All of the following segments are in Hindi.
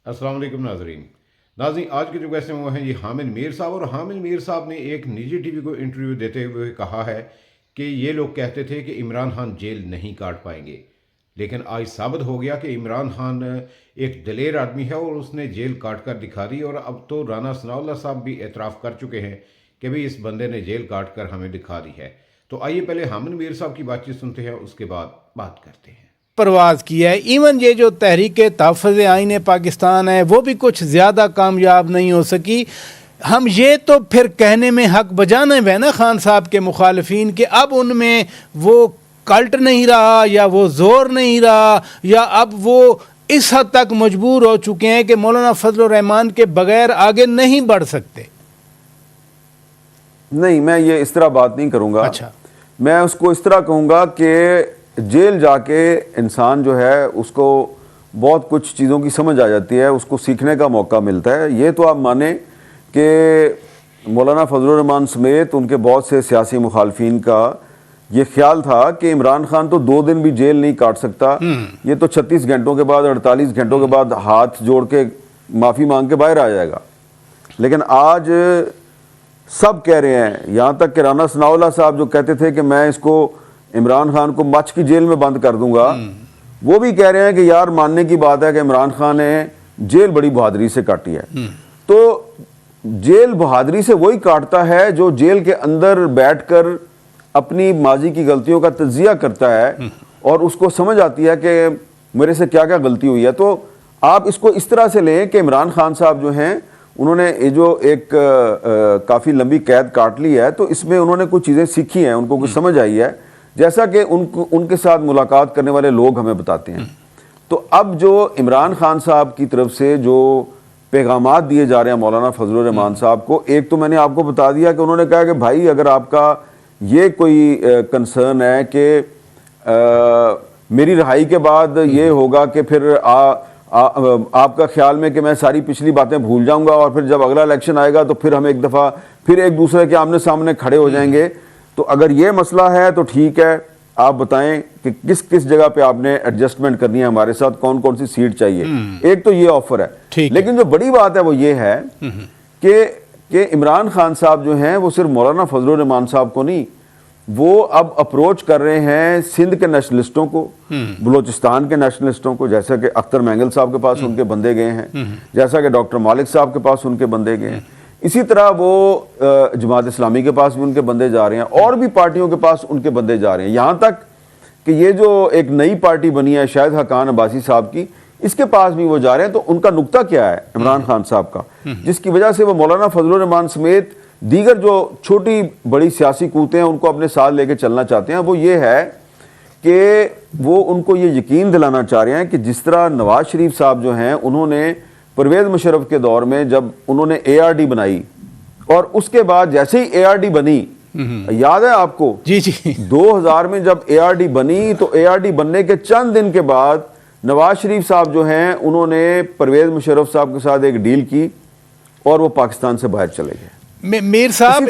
अस्सलाम वालेकुम नाज़रीन। आज के जो गेस्ट हैं वो हैं जी हामिद मीर साहब। और हामिद मीर साहब ने एक निजी टीवी को इंटरव्यू देते हुए कहा है कि ये लोग कहते थे कि इमरान खान जेल नहीं काट पाएंगे, लेकिन आज साबित हो गया कि इमरान खान एक दलेर आदमी है और उसने जेल काट कर दिखा दी। और अब तो राना सनाउल्लाह साहब भी एतराफ़ कर चुके हैं कि भाई इस बंदे ने जेल काट कर हमें दिखा दी है। तो आइए पहले हामिद मीर साहब की बातचीत सुनते हैं, उसके बाद बात करते हैं। परवाज किया है। इवन ये जो तहरीक तहफ़्फ़ुज़ आईन पाकिस्तान है वो भी कुछ ज़्यादा कामयाब नहीं हो सकी। हम ये तो फिर कहने में हक बजाने हैं ना खान साहब के मुखालिफिन के अब उनमें वो कल्ट नहीं रहा या वो ज़ोर नहीं रहा या अब वो इस हद तक मजबूर हो चुके हैं कि मौलाना फजल रहमान के बगैर आगे नहीं बढ़ सकते। नहीं, मैं ये इस तरह बात नहीं करूँगा। अच्छा, मैं उसको इस तरह कहूँगा कि जेल जाके इंसान जो है उसको बहुत कुछ चीज़ों की समझ आ जाती है, उसको सीखने का मौका मिलता है। ये तो आप माने कि मौलाना फजल रहमान समेत उनके बहुत से सियासी मुखालफिन का ये ख्याल था कि इमरान खान तो 2 दिन भी जेल नहीं काट सकता, ये तो 36 घंटों के बाद 48 घंटों के बाद हाथ जोड़ के माफ़ी मांग के बाहर आ जाएगा। लेकिन आज सब कह रहे हैं, यहाँ तक कि राना सनाउल्लाह साहब जो कहते थे कि मैं इसको इमरान खान को मच की जेल में बंद कर दूंगा, वो भी कह रहे हैं कि यार मानने की बात है कि इमरान खान ने जेल बड़ी बहादुरी से काटी है। तो जेल बहादुरी से वही काटता है जो जेल के अंदर बैठकर अपनी माजी की गलतियों का तज्जिया करता है और उसको समझ आती है कि मेरे से क्या क्या गलती हुई है। तो आप इसको इस तरह से लें कि इमरान खान साहब जो हैं उन्होंने ये जो एक काफ़ी लंबी कैद काट ली है, तो इसमें उन्होंने कुछ चीज़ें सीखी हैं, उनको कुछ समझ आई है, जैसा कि उनके साथ मुलाकात करने वाले लोग हमें बताते हैं। तो अब जो इमरान खान साहब की तरफ से जो पैगामात दिए जा रहे हैं मौलाना फजल रहमान साहब को, एक तो मैंने आपको बता दिया कि उन्होंने कहा कि भाई अगर आपका ये कोई कंसर्न है कि मेरी रिहाई के बाद ये होगा कि फिर आपका ख्याल में कि मैं सारी पिछली बातें भूल जाऊंगा और फिर जब अगला इलेक्शन आएगा तो फिर हम एक दफ़ा फिर एक दूसरे के आमने सामने खड़े हो जाएंगे, तो अगर ये मसला है तो ठीक है, आप बताएं कि किस किस जगह पे आपने एडजस्टमेंट करनी है हमारे साथ, कौन कौन सी सीट चाहिए। एक तो ये ऑफर है। लेकिन जो बड़ी बात है वो ये है कि इमरान खान साहब जो हैं वो सिर्फ मौलाना फजल रहमान साहब को नहीं, वो अब अप्रोच कर रहे हैं सिंध के नेशनलिस्टों को, बलूचिस्तान के नेशनलिस्टों को, जैसा कि अख्तर मैंगल साहब के पास उनके बंदे गए हैं, जैसा कि डॉक्टर मालिक साहब के पास उनके बंदे गए हैं, इसी तरह वो जमात इस्लामी के पास भी उनके बंदे जा रहे हैं और भी पार्टियों के पास उनके बंदे जा रहे हैं। यहाँ तक कि ये जो एक नई पार्टी बनी है शाहिद हकान अब्बासी साहब की, इसके पास भी वो जा रहे हैं। तो उनका नुक्ता क्या है इमरान खान साहब का, जिसकी वजह से वो मौलाना फजल रहमान समेत दीगर जो छोटी बड़ी सियासी कूतें हैं उनको अपने साथ लेके चलना चाहते हैं, वो ये है कि वो उनको ये यकीन दिलाना चाह रहे हैं कि जिस तरह नवाज शरीफ साहब जो हैं उन्होंने परवेज मुशर्रफ के दौर में जब उन्होंने ARD बनाई और उसके बाद जैसे ही ARD बनी, याद है आपको जी जी 2000 में जब ARD बनी, तो ARD बनने के चंद दिन के बाद नवाज शरीफ साहब जो हैं उन्होंने परवेज मुशर्रफ साहब के साथ एक डील की और वो पाकिस्तान से बाहर चले गए। मीर साहब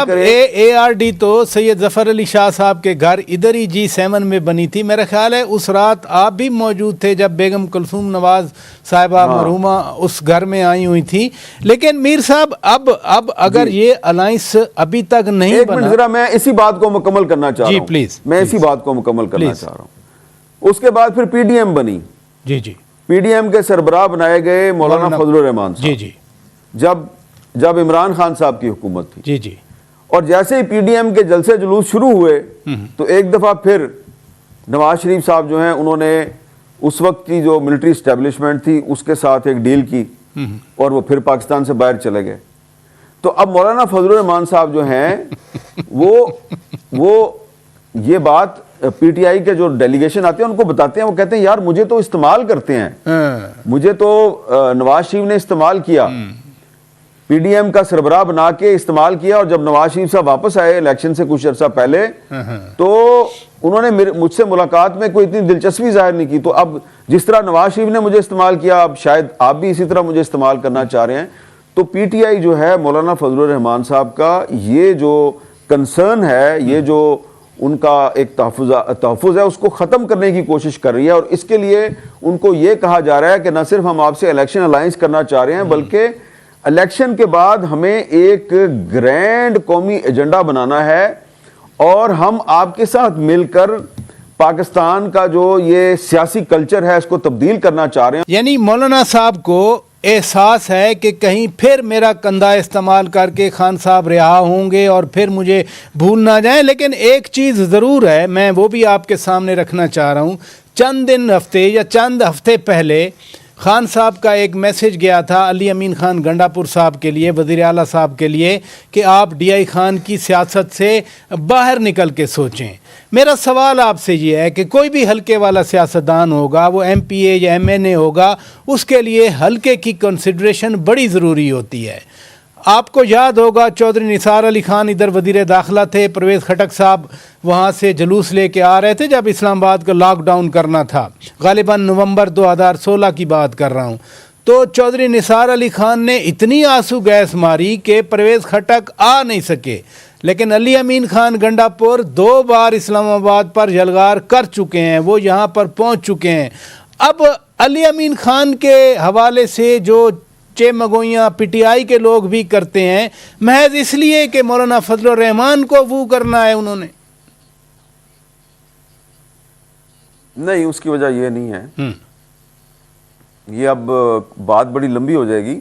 ARD तो सैयद जफर अली शाह साहब के घर इधर ही G7 में बनी थी। मेरा ख्याल है उस रात आप भी मौजूद थे जब बेगम कुलसूम नवाज साहिबा मरहुमा उस घर में आई हुई थी। लेकिन मीर साहब अब अगर ये अलायंस अभी तक नहीं बना, जरा मैं इसी बात को मुकम्मल करना चाह रहा हूं। प्लीज, मैं इसी बात को मुकम्मल करना चाह रहा हूं। उसके बाद फिर PDM बनी। जी PDM के सरबराह बनाए गए मौलाना फजल रहमान साहब। जी जब इमरान खान साहब की हुकूमत थी। जी और जैसे ही PDM के जलसे जुलूस शुरू हुए तो एक दफ़ा फिर नवाज शरीफ साहब जो हैं उन्होंने उस वक्त की जो मिलिट्री इस्टेब्लिशमेंट थी उसके साथ एक डील की और वो फिर पाकिस्तान से बाहर चले गए। तो अब मौलाना फजल रहमान साहब जो हैं वो ये बात PTI के जो डेलीगेशन आते हैं उनको बताते हैं। वो कहते हैं यार मुझे तो इस्तेमाल करते हैं, मुझे तो नवाज शरीफ ने इस्तेमाल किया, PDM का सरबराह बना के इस्तेमाल किया। और जब नवाज शरीफ साहब वापस आए इलेक्शन से कुछ अर्सा पहले, तो उन्होंने मुझसे मुलाकात में कोई इतनी दिलचस्पी जाहिर नहीं की। तो अब जिस तरह नवाज शरीफ ने मुझे इस्तेमाल किया, अब शायद आप भी इसी तरह मुझे इस्तेमाल करना चाह रहे हैं। तो PTI जो है मौलाना फजल रहमान साहब का ये जो कंसर्न है, ये जो उनका एक तहफ़्फ़ुज़ है उसको ख़त्म करने की कोशिश कर रही है। और इसके लिए उनको ये कहा जा रहा है कि न सिर्फ हम आपसे इलेक्शन अलायंस करना चाह रहे हैं, बल्कि इलेक्शन के बाद हमें एक ग्रैंड कौमी एजेंडा बनाना है और हम आपके साथ मिलकर पाकिस्तान का जो ये सियासी कल्चर है इसको तब्दील करना चाह रहे हैं। यानी मौलाना साहब को एहसास है कि कहीं फिर मेरा कंधा इस्तेमाल करके खान साहब रिहा होंगे और फिर मुझे भूल ना जाएं। लेकिन एक चीज़ ज़रूर है, मैं वो भी आपके सामने रखना चाह रहा हूँ। चंद हफ्ते पहले खान साहब का एक मैसेज गया था अली अमीन खान गंडापुर साहब के लिए, वज़ीर आला साहब के लिए, कि आप DI खान की सियासत से बाहर निकल के सोचें। मेरा सवाल आपसे ये है कि कोई भी हल्के वाला सियासतदान होगा, वो MPA या MNA होगा, उसके लिए हल्के की कंसिडरेशन बड़ी ज़रूरी होती है। आपको याद होगा चौधरी निसार अली खान इधर वज़ीर दाखिला थे, परवेज़ खटक साहब वहाँ से जुलूस लेके आ रहे थे जब इस्लामाबाद को लॉकडाउन करना था, गालिबन नवंबर 2016 की बात कर रहा हूँ। तो चौधरी निसार अली खान ने इतनी आंसू गैस मारी कि परवेज़ खटक आ नहीं सके, लेकिन अली अमीन खान गंडापुर 2 बार इस्लामाबाद पर यलगार कर चुके हैं, वो यहाँ पर पहुँच चुके हैं। अब अली अमीन खान के हवाले से जो चेमगोइयाँ PTI के लोग भी करते हैं, महज इसलिए कि मौलाना फजलुर रहमान को वो करना है उन्होंने। नहीं, उसकी वजह ये नहीं है। ये अब बात बड़ी लंबी हो जाएगी।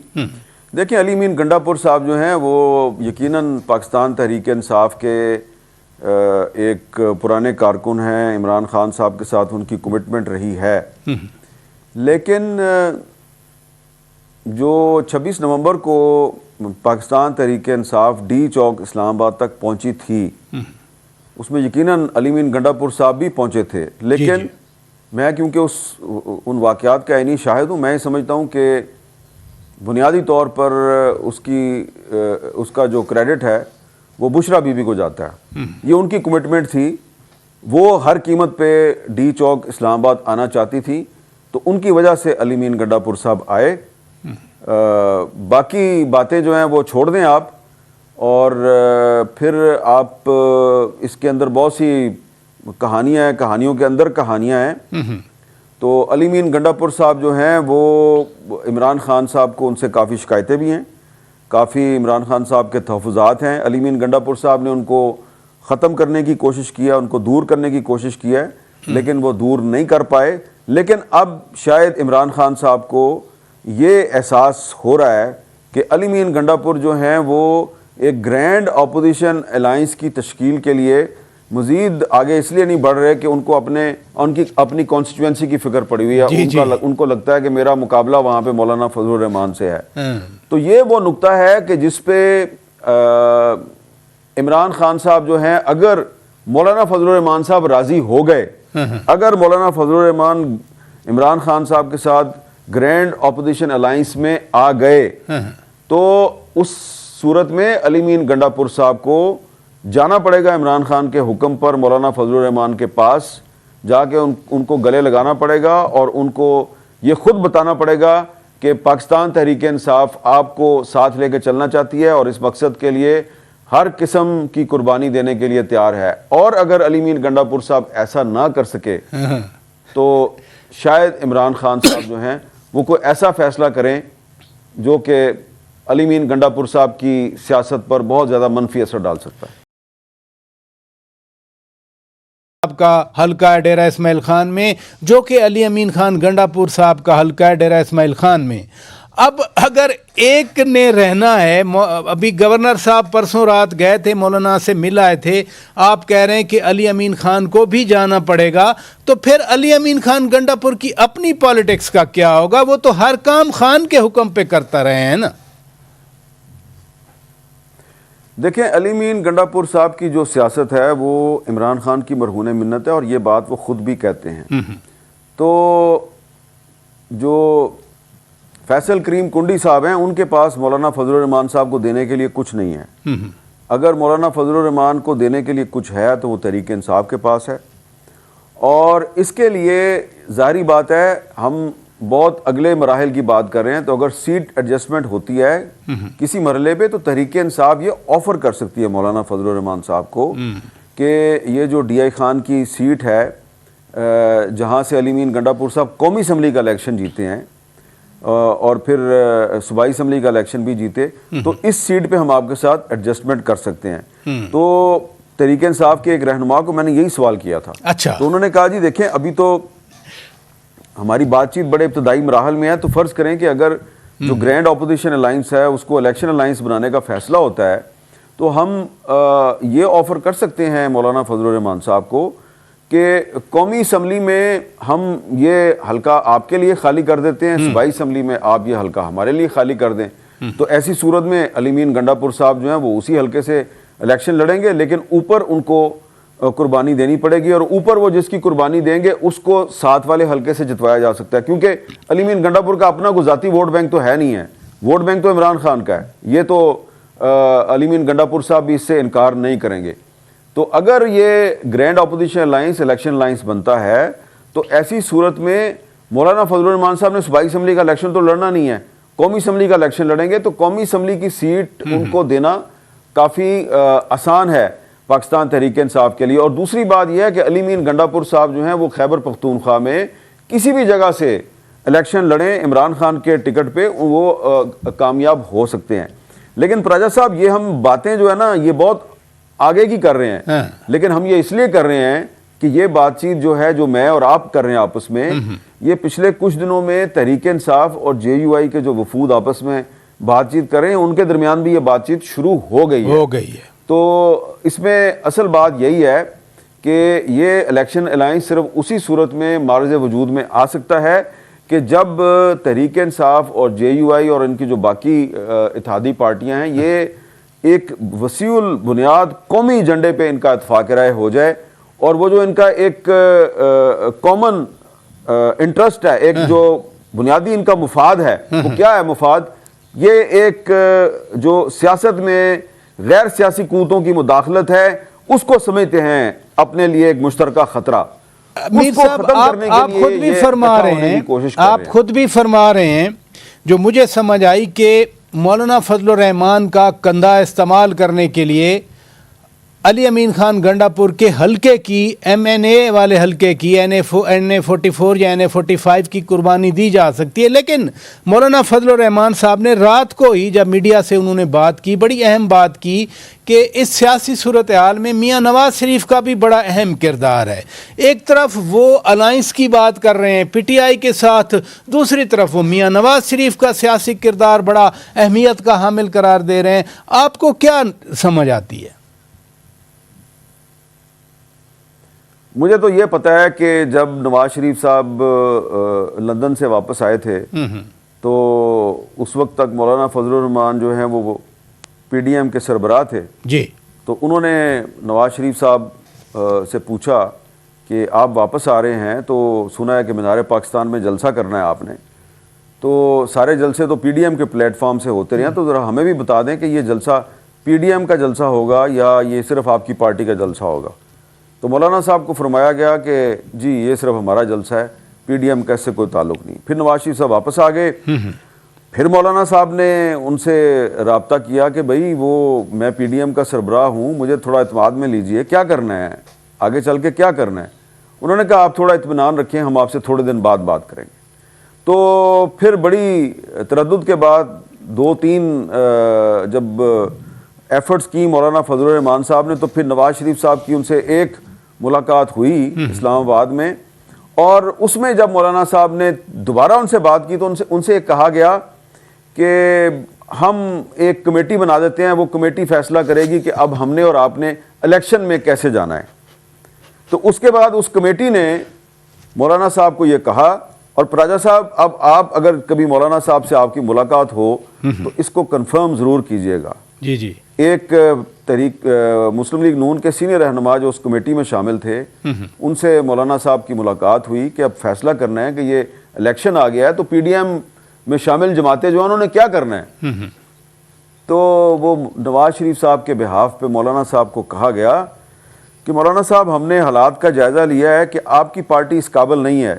देखिए, अली अमीन गंडापुर साहब जो हैं वो यकीनन पाकिस्तान तहरीक इंसाफ के एक पुराने कारकुन हैं। इमरान खान साहब के साथ उनकी कमिटमेंट रही है, लेकिन जो 26 नवंबर को पाकिस्तान तहरीक इंसाफ D चौक इस्लामाबाद तक पहुंची थी, उसमें यकीनन अली अमीन गंडापुर साहब भी पहुंचे थे। लेकिन मैं क्योंकि उन वाक़यात का ऐनी शाहिद हूँ, मैं समझता हूँ कि बुनियादी तौर पर उसका जो क्रेडिट है वो बुशरा बीबी को जाता है। ये उनकी कमिटमेंट थी, वो हर कीमत पे D चौक इस्लामाबाद आना चाहती थी, तो उनकी वजह से अली अमीन गंडापुर साहब आए। बाकी बातें जो हैं वो छोड़ दें आप, और फिर आप इसके अंदर बहुत सी कहानियाँ हैं, कहानियों के अंदर कहानियाँ हैं। तो अली अमीन गंडापुर साहब जो हैं वो इमरान खान साहब को, उनसे काफ़ी शिकायतें भी हैं, काफ़ी इमरान खान साहब के तहफ़्फ़ुज़ात हैं। अली अमीन गंडापुर साहब ने उनको ख़त्म करने की कोशिश किया, उनको दूर करने की कोशिश की है, लेकिन वो दूर नहीं कर पाए। लेकिन अब शायद इमरान खान साहब को ये एहसास हो रहा है कि अली अमीन गंडापुर जो हैं वो एक ग्रैंड अपोजिशन अलायंस की तश्कील के लिए मज़ीद आगे इसलिए नहीं बढ़ रहे कि उनको उनकी अपनी कॉन्स्टिट्यूंसी की फिक्र पड़ी हुई है। उनको लगता है कि मेरा मुकाबला वहाँ पे मौलाना फजलुर रहमान से है। तो ये वो नुक्ता है कि जिस पे इमरान खान साहब जो हैं, अगर मौलाना फजलुर रहमान साहब राज़ी हो गए, अगर मौलाना फजलुर रहमान इमरान खान साहब के साथ ग्रैंड अपोजिशन अलायंस में आ गए, तो उस सूरत में अली अमीन गंडापुर साहब को जाना पड़ेगा इमरान खान के हुक्म पर मौलाना फजलुर रहमान के पास जाके उनको गले लगाना पड़ेगा और उनको ये खुद बताना पड़ेगा कि पाकिस्तान तहरीक इंसाफ आपको साथ लेके चलना चाहती है और इस मकसद के लिए हर किस्म की कुर्बानी देने के लिए तैयार है। और अगर अली अमीन गंडापुर साहब ऐसा ना कर सके तो शायद इमरान खान साहब जो हैं वो कोई ऐसा फैसला करें जो कि अली अमीन गंडापुर साहब की सियासत पर बहुत ज़्यादा मनफी असर डाल सकता है। आपका हल्का है डेरा इस्माइल खान में, जो कि अली अमीन खान गंडापुर साहब का हल्का है डेरा इस्माइल खान में। अब अगर एक ने रहना है, अभी गवर्नर साहब परसों रात गए थे, मौलाना से मिल आए थे, आप कह रहे हैं कि अली अमीन खान को भी जाना पड़ेगा, तो फिर अली अमीन खान गंडापुर की अपनी पॉलिटिक्स का क्या होगा? वो तो हर काम खान के हुक्म पे करता रहे हैं ना। देखें, अली अमीन गंडापुर साहब की जो सियासत है वो इमरान खान की मरहून मिन्नत है और ये बात वो खुद भी कहते हैं। तो जो फैसल करीम कुंडी साहब हैं, उनके पास मौलाना फजलुर रहमान साहब को देने के लिए कुछ नहीं है। अगर मौलाना फजलुर रहमान को देने के लिए कुछ है तो वो तहरीक इंसाफ के पास है, और इसके लिए जाहिर बात है हम बहुत अगले मराहिल की बात कर रहे हैं। तो अगर सीट एडजस्टमेंट होती है किसी मरहले पे, तो तहरीक इंसाफ ये ऑफर कर सकती है मौलाना फजलुर रहमान साहब को कि ये जो DI खान की सीट है जहाँ से अली मीन गंडापुर साहब कौमी असम्बली का इलेक्शन जीते हैं और फिर सूबाई असम्बली का इलेक्शन भी जीते, तो इस सीट पे हम आपके साथ एडजस्टमेंट कर सकते हैं। तो तहरीक इंसाफ के एक रहनुमा को मैंने यही सवाल किया था। अच्छा। तो उन्होंने कहा जी देखें अभी तो हमारी बातचीत बड़े इब्तदाई मराहल में है, तो फ़र्ज़ करें कि अगर जो ग्रैंड अपोजिशन अलाइंस है उसको इलेक्शन अलाइंस बनाने का फैसला होता है तो हम ये ऑफ़र कर सकते हैं मौलाना फजलुर रहमान साहब को कि कौमी असम्बली में हम ये हलका आपके लिए खाली कर देते हैं, सूबाई असम्बली में आप ये हलका हमारे लिए खाली कर दें। तो ऐसी सूरत में अली मीन गंडापुर साहब जो हैं वो उसी हलके से इलेक्शन लड़ेंगे, लेकिन ऊपर उनको कुर्बानी देनी पड़ेगी और ऊपर वो जिसकी कुर्बानी देंगे उसको साथ वाले हलके से जितवाया जा सकता है, क्योंकि अली मीन गंडापुर का अपना कोई ज़ाती वोट बैंक तो है नहीं है, वोट बैंक तो इमरान खान का है। ये तो अली मीन गंडापुर साहब भी इससे इनकार नहीं करेंगे। तो अगर ये grand opposition alliance election alliance बनता है तो ऐसी सूरत में मौलाना फजलुर रहमान साहब ने सूबाई असम्बली का इलेक्शन तो लड़ना नहीं है, कौमी असम्बली का इलेक्शन लड़ेंगे। तो कौमी असम्बली की सीट उनको देना काफ़ी आसान है पाकिस्तान तहरीक इंसाफ के लिए। और दूसरी बात यह है कि अली मीन गंडापुर साहब जो हैं वो खैबर पख्तूनख्वा में किसी भी जगह से इलेक्शन लड़ें इमरान खान के टिकट पे वो कामयाब हो सकते हैं। लेकिन प्रजा साहब ये हम बातें जो है ना ये बहुत आगे की कर रहे हैं, लेकिन हम ये इसलिए कर रहे हैं कि ये बातचीत जो है जो मैं और आप कर रहे हैं आपस में, ये पिछले कुछ दिनों में तहरीक इंसाफ और JUI के जो वफूद आपस में बातचीत कर रहे हैं उनके दरमियान भी ये बातचीत शुरू हो गई है। तो इसमें असल बात यही है कि ये इलेक्शन अलाइंस सिर्फ उसी सूरत में मार्ज़ वजूद में आ सकता है कि जब तहरीक इंसाफ और JUI और इनकी जो बाकी इत्तेहादी पार्टियां हैं ये एक वसीउल बुनियाद कौमी एजेंडे पे इनका इत्तफाक राय हो जाए और वो जो इनका एक कॉमन इंटरेस्ट है, एक जो बुनियादी इनका मुफाद है, वो क्या है मुफाद? ये एक जो सियासत में गैर सियासी क़ुव्वतों की मुदाखलत है उसको समझते हैं अपने लिए एक मुश्तरका खतरा। मीर साहब आप खुद भी फरमा रहे हैं, आप खुद भी फरमा रहे हैं, जो मुझे समझ आई कि मौलाना फजलुर रहमान का कंधा इस्तेमाल करने के लिए अली अमीन खान गंडापुर के हलके की MNA वाले हलके की NA44 या NA45 की कुर्बानी दी जा सकती है। लेकिन मौलाना फजलुर रहमान साहब ने रात को ही जब मीडिया से उन्होंने बात की, बड़ी अहम बात की कि इस सियासी सूरत हाल में मियाँ नवाज शरीफ का भी बड़ा अहम किरदार है। एक तरफ वो अलाइंस की बात कर रहे हैं PTI के साथ, दूसरी तरफ वो मियाँ नवाज शरीफ का सियासी किरदार बड़ा अहमियत का हामिल करार दे रहे हैं। आपको क्या समझ आती है? मुझे तो ये पता है कि जब नवाज शरीफ साहब लंदन से वापस आए थे तो उस वक्त तक मौलाना फजलुर रहमान जो हैं वो PDM के सरबराह थे जी। तो उन्होंने नवाज शरीफ साहब से पूछा कि आप वापस आ रहे हैं तो सुना है कि मीनार पाकिस्तान में जलसा करना है आपने, तो सारे जलसे तो PDM के प्लेटफॉर्म से होते रहे हैं, तो ज़रा हमें भी बता दें कि ये जलसा PDM का जलसा होगा या ये सिर्फ आपकी पार्टी का जलसा होगा। तो मौलाना साहब को फरमाया गया कि जी ये सिर्फ हमारा जलसा है, PDM का इससे कोई ताल्लुक़ नहीं। फिर नवाज शरीफ साहब वापस आ गए, फिर मौलाना साहब ने उनसे रब्ता किया कि भाई वो मैं PDM का सरबराह हूँ, मुझे थोड़ा इत्मीनान में लीजिए, क्या करना है आगे चल के, क्या करना है? उन्होंने कहा आप थोड़ा इत्मीनान रखें, हम आपसे थोड़े दिन बाद बात करेंगे। तो फिर बड़ी तरद्दुद के बाद 2-3 जब एफर्ट्स की मौलाना फजलुर रहमान साहब ने, तो फिर नवाज शरीफ साहब की उनसे एक मुलाकात हुई इस्लामाबाद में, और उसमें जब मौलाना साहब ने दोबारा उनसे बात की तो उनसे कहा गया कि हम एक कमेटी बना देते हैं, वो कमेटी फैसला करेगी कि अब हमने और आपने इलेक्शन में कैसे जाना है। तो उसके बाद उस कमेटी ने मौलाना साहब को ये कहा, और प्रजा साहब अब आप अगर कभी मौलाना साहब से आपकी मुलाकात हो तो इसको कंफर्म ज़रूर कीजिएगा। जी जी। एक मुस्लिम लीग नून के सीनियर रहनुमा जो उस कमेटी में शामिल थे, उनसे मौलाना साहब की मुलाकात हुई कि अब फैसला करना है कि ये इलेक्शन आ गया है तो PDM में शामिल जमातें जो उन्होंने क्या करना है। तो वो नवाज शरीफ साहब के बिहाफ पे मौलाना साहब को कहा गया कि मौलाना साहब हमने हालात का जायज़ा लिया है कि आपकी पार्टी इस काबिल नहीं है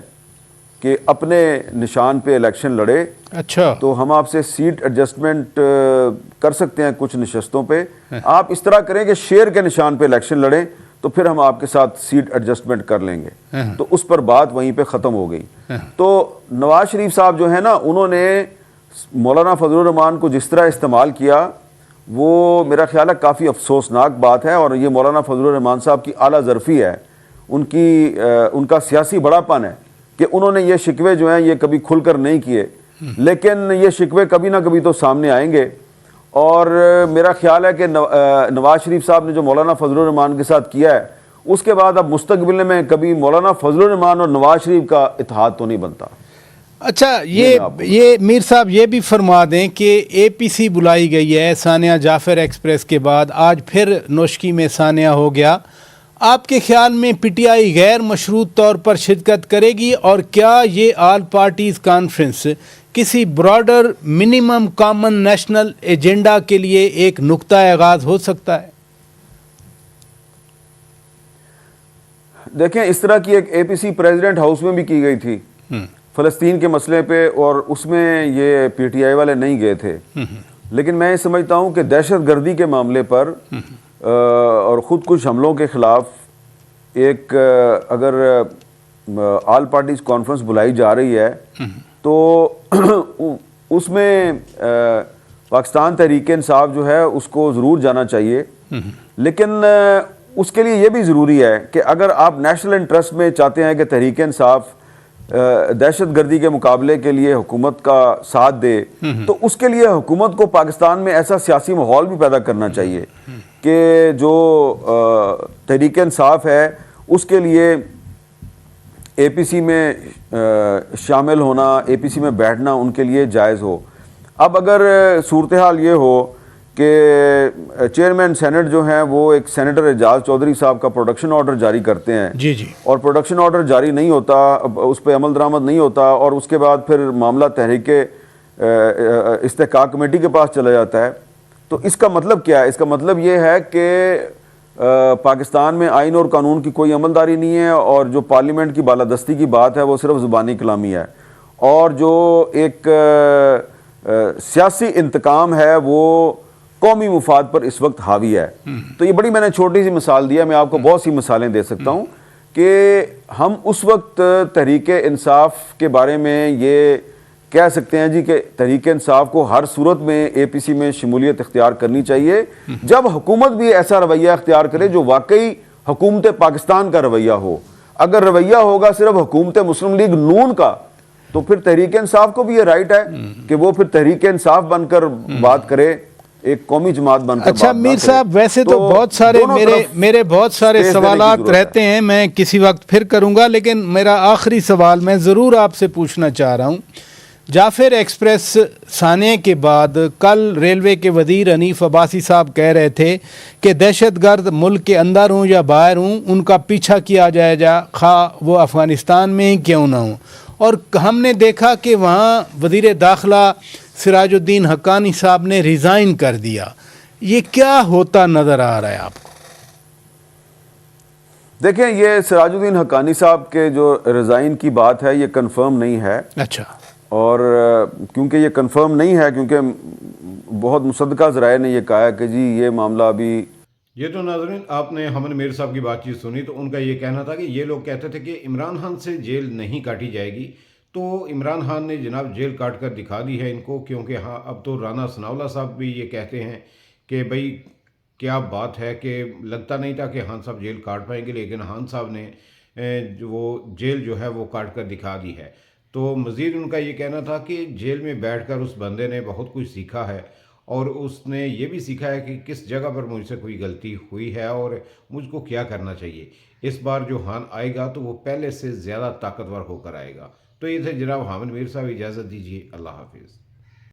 कि अपने निशान पे इलेक्शन लड़े। अच्छा। तो हम आपसे सीट एडजस्टमेंट कर सकते हैं कुछ नशस्तों पे, आप इस तरह करें कि शेर के निशान पे इलेक्शन लड़ें तो फिर हम आपके साथ सीट एडजस्टमेंट कर लेंगे। तो उस पर बात वहीं पे ख़त्म हो गई। तो नवाज शरीफ साहब जो है ना, उन्होंने मौलाना फजलुर रहमान को जिस तरह इस्तेमाल किया, वो मेरा ख्याल है काफ़ी अफसोसनाक बात है। और ये मौलाना फजलुर रहमान साहब की आला ज़रफ़ी है, उनका सियासी बड़ापन है कि उन्होंने ये शिकवे जो हैं ये कभी खुलकर नहीं किए, लेकिन ये शिकवे कभी ना कभी तो सामने आएंगे। और मेरा ख्याल है कि नवाज शरीफ साहब ने जो मौलाना फजलुर रहमान के साथ किया है, उसके बाद अब मुस्तकबिल में कभी मौलाना फजलुर रहमान और नवाज शरीफ का इत्तेहाद तो नहीं बनता। अच्छा, ये मीर साहब ये भी फरमा दें कि एपीसी बुलाई गई है सानिया जाफर एक्सप्रेस के बाद, आज फिर नोशकी में सानिया हो गया। आपके ख्याल में पीटीआई गैर मशरूत तौर पर शिरकत करेगी, और क्या ये ऑल पार्टीज़ कॉन्फ्रेंस किसी broader minimum common national agenda के लिए एक नुक्ता आगाज हो सकता है? देखें, इस तरह की एक एपीसी प्रेसिडेंट हाउस में भी की गई थी फ़लस्तीन के मसले पे, और उसमें ये पीटीआई वाले नहीं गए थे। लेकिन मैं समझता हूँ कि दहशत गर्दी के मामले पर और ख़ुद कुछ हमलों के ख़िलाफ़ एक अगर ऑल पार्टीज़ कॉन्फ्रेंस बुलाई जा रही है तो उसमें पाकिस्तान तहरीक इंसाफ जो है उसको ज़रूर जाना चाहिए। लेकिन उसके लिए ये भी ज़रूरी है कि अगर आप नेशनल इंटरेस्ट में चाहते हैं कि तहरीक इंसाफ दहशत गर्दी के मुकाबले के लिए हुकूमत का साथ दे, तो उसके लिए हुकूमत को पाकिस्तान में ऐसा सियासी माहौल भी पैदा करना चाहिए कि जो तहरीक इंसाफ है उसके लिए एपीसी में शामिल होना, एपीसी में बैठना उनके लिए जायज़ हो। अब अगर सूरत हाल ये हो कि चेयरमैन सेनेट जो हैं वो एक सेनेटर एजाज चौधरी साहब का प्रोडक्शन ऑर्डर जारी करते हैं जी, और प्रोडक्शन ऑर्डर जारी नहीं होता, उस पर अमल दरामद नहीं होता, और उसके बाद फिर मामला तहरीक इस्तेहकाक कमेटी के पास चला जाता है, तो इसका मतलब क्या है? इसका मतलब ये है कि पाकिस्तान में आइन और कानून की कोई अमलदारी नहीं है, और जो पार्लियामेंट की बालादस्ती की बात है वो सिर्फ ज़ुबानी कलामी है, और जो एक सियासी इंतकाम है वो कौमी मुफाद पर इस वक्त हावी है। तो ये बड़ी मैंने छोटी सी मिसाल दी है, मैं आपको बहुत सी मिसालें दे सकता हूँ कि हम उस वक्त तहरीक इंसाफ के बारे में ये कह सकते हैं जी कि तहरीक इंसाफ को हर सूरत में एपीसी में शमूलियत इख्तियार करनी चाहिए, जब हुकूमत भी ऐसा रवैया इख्तियार करे जो वाकई हुकूमत पाकिस्तान का रवैया हो। अगर रवैया होगा सिर्फ हुकूमत मुस्लिम लीग नून का, तो फिर तहरीक इंसाफ को भी ये राइट है कि वो फिर तहरीक इंसाफ बनकर बात करे, एक कौमी जमात बनकर। अच्छा मीर साहब, वैसे तो बहुत सारे मेरे बहुत सारे सवालात रहते हैं, मैं किसी वक्त फिर करूंगा, लेकिन मेरा आखिरी सवाल मैं ज़रूर आपसे पूछना चाह रहा हूँ। जाफर एक्सप्रेस साने के बाद कल रेलवे के वज़ीर हनीफ अब्बासी साहब कह रहे थे कि दहशतगर्द मुल्क के अंदर हों या बाहर हों उनका पीछा किया जाएगा, खा वो अफ़गानिस्तान में ही क्यों ना हो। और हमने देखा कि वहाँ वज़ीर दाखिला सिराजुद्दीन हक्कानी साहब ने रिज़ाइन कर दिया। ये क्या होता नज़र आ रहा है आपको? देखें, ये सिराजुद्दीन हक्कानी साहब के जो रिज़ाइन की बात है ये कंफर्म नहीं है। अच्छा। और क्योंकि ये कंफर्म नहीं है, क्योंकि बहुत मुसद्दका ज़राए ने ये कहा है कि जी ये मामला अभी। ये तो नाज़रीन आपने हमन मीर साहब की बातचीत सुनी, तो उनका ये कहना था कि ये लोग कहते थे कि इमरान खान से जेल नहीं काटी जाएगी, तो इमरान खान ने जनाब जेल काट कर दिखा दी है इनको। क्योंकि हाँ, अब तो राना सनाउल्लाह साहब भी ये कहते हैं कि भाई क्या बात है कि लगता नहीं था कि खान साहब जेल काट पाएंगे, लेकिन खान साहब ने वो जेल जो है वो काट कर दिखा दी है। तो मज़ीद उनका ये कहना था कि जेल में बैठकर उस बंदे ने बहुत कुछ सीखा है, और उसने ये भी सीखा है कि किस जगह पर मुझसे कोई गलती हुई है और मुझको क्या करना चाहिए। इस बार जो खान आएगा तो वो पहले से ज़्यादा ताकतवर होकर आएगा। तो ये थे जनाब हामिद मीर साहब, इजाज़त दीजिए, अल्लाह हाफिज़।